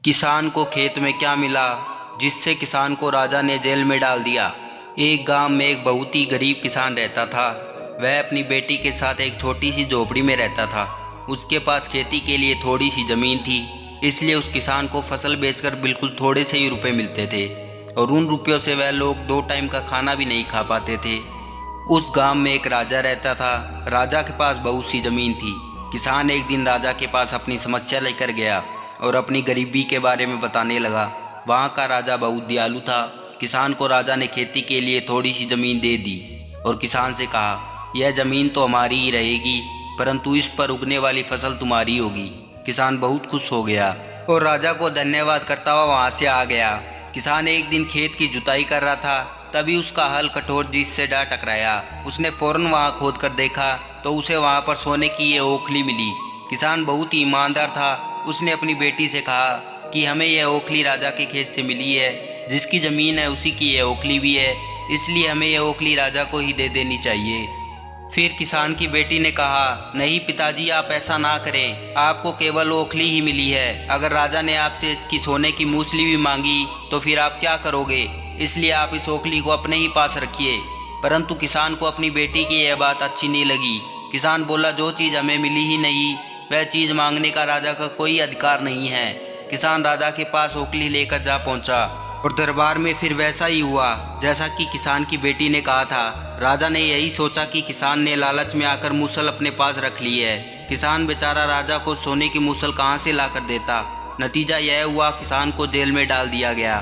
किसान को खेत में क्या मिला जिससे किसान को राजा ने जेल में डाल दिया। एक गांव में एक बहुत ही गरीब किसान रहता था। वह अपनी बेटी के साथ एक छोटी सी झोपड़ी में रहता था। उसके पास खेती के लिए थोड़ी सी ज़मीन थी, इसलिए उस किसान को फसल बेचकर बिल्कुल थोड़े से ही रुपए मिलते थे और उन रुपयों से वह लोग 2 टाइम का खाना भी नहीं खा पाते थे। उस गांव में एक राजा रहता था। राजा के पास बहुत सी ज़मीन थी। किसान एक दिन राजा के पास अपनी समस्या लेकर गया और अपनी गरीबी के बारे में बताने लगा। वहाँ का राजा बहुत दयालु था। किसान को राजा ने खेती के लिए थोड़ी सी ज़मीन दे दी और किसान से कहा, यह ज़मीन तो हमारी ही रहेगी, परंतु इस पर उगने वाली फसल तुम्हारी होगी। किसान बहुत खुश हो गया और राजा को धन्यवाद करता हुआ वहाँ से आ गया। किसान एक दिन खेत की जुताई कर रहा था, तभी उसका हल कठोर चीज से जा टकराया। उसने फौरन वहाँ खोद कर देखा तो उसे वहाँ पर सोने की ये ओखली मिली। किसान बहुत ही ईमानदार था। उसने अपनी बेटी से कहा कि हमें यह ओखली राजा के खेत से मिली है, जिसकी ज़मीन है उसी की यह ओखली भी है, इसलिए हमें यह ओखली राजा को ही दे देनी चाहिए। फिर किसान की बेटी ने कहा, नहीं पिताजी, आप ऐसा ना करें, आपको केवल ओखली ही मिली है। अगर राजा ने आपसे इसकी सोने की मूसली भी मांगी तो फिर आप क्या करोगे? इसलिए आप इस ओखली को अपने ही पास रखिए। परंतु किसान को अपनी बेटी की यह बात अच्छी नहीं लगी। किसान बोला, जो चीज़ हमें मिली ही नहीं वह चीज़ मांगने का राजा का कोई अधिकार नहीं है। किसान राजा के पास ओखली लेकर जा पहुंचा और दरबार में फिर वैसा ही हुआ जैसा कि किसान की बेटी ने कहा था। राजा ने यही सोचा कि किसान ने लालच में आकर मूसल अपने पास रख ली है। किसान बेचारा राजा को सोने की मूसल कहाँ से ला कर देता। नतीजा यह हुआ, किसान को जेल में डाल दिया गया।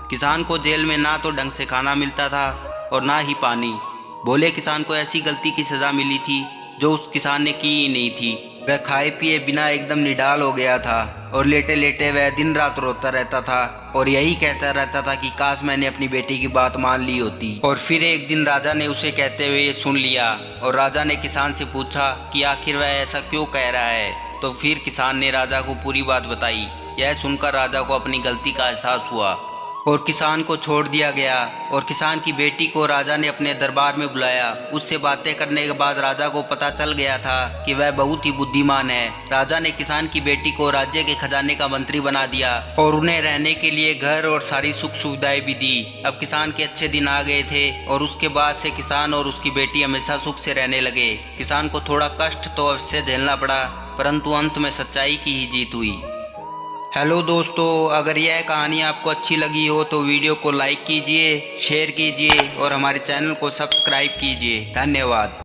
किसान को जेल में ना तो ढंग से खाना मिलता था और ना ही पानी। भोले किसान को ऐसी गलती की सज़ा मिली थी जो उस किसान ने की ही नहीं थी। वह खाए पिए बिना एकदम निढाल हो गया था और लेटे लेटे वह दिन रात रोता रहता था और यही कहता रहता था कि काश मैंने अपनी बेटी की बात मान ली होती। और फिर एक दिन राजा ने उसे कहते हुए ये सुन लिया और राजा ने किसान से पूछा कि आखिर वह ऐसा क्यों कह रहा है। तो फिर किसान ने राजा को पूरी बात बताई। यह सुनकर राजा को अपनी गलती का एहसास हुआ और किसान को छोड़ दिया गया। और किसान की बेटी को राजा ने अपने दरबार में बुलाया। उससे बातें करने के बाद राजा को पता चल गया था कि वह बहुत ही बुद्धिमान है। राजा ने किसान की बेटी को राज्य के खजाने का मंत्री बना दिया और उन्हें रहने के लिए घर और सारी सुख सुविधाएं भी दी। अब किसान के अच्छे दिन आ गए थे और उसके बाद से किसान और उसकी बेटी हमेशा सुख से रहने लगे। किसान को थोड़ा कष्ट तो अवश्य झेलना पड़ा, परंतु अंत में सच्चाई की ही जीत हुई। हेलो दोस्तों, अगर यह कहानी आपको अच्छी लगी हो तो वीडियो को लाइक कीजिए, शेयर कीजिए और हमारे चैनल को सब्सक्राइब कीजिए। धन्यवाद।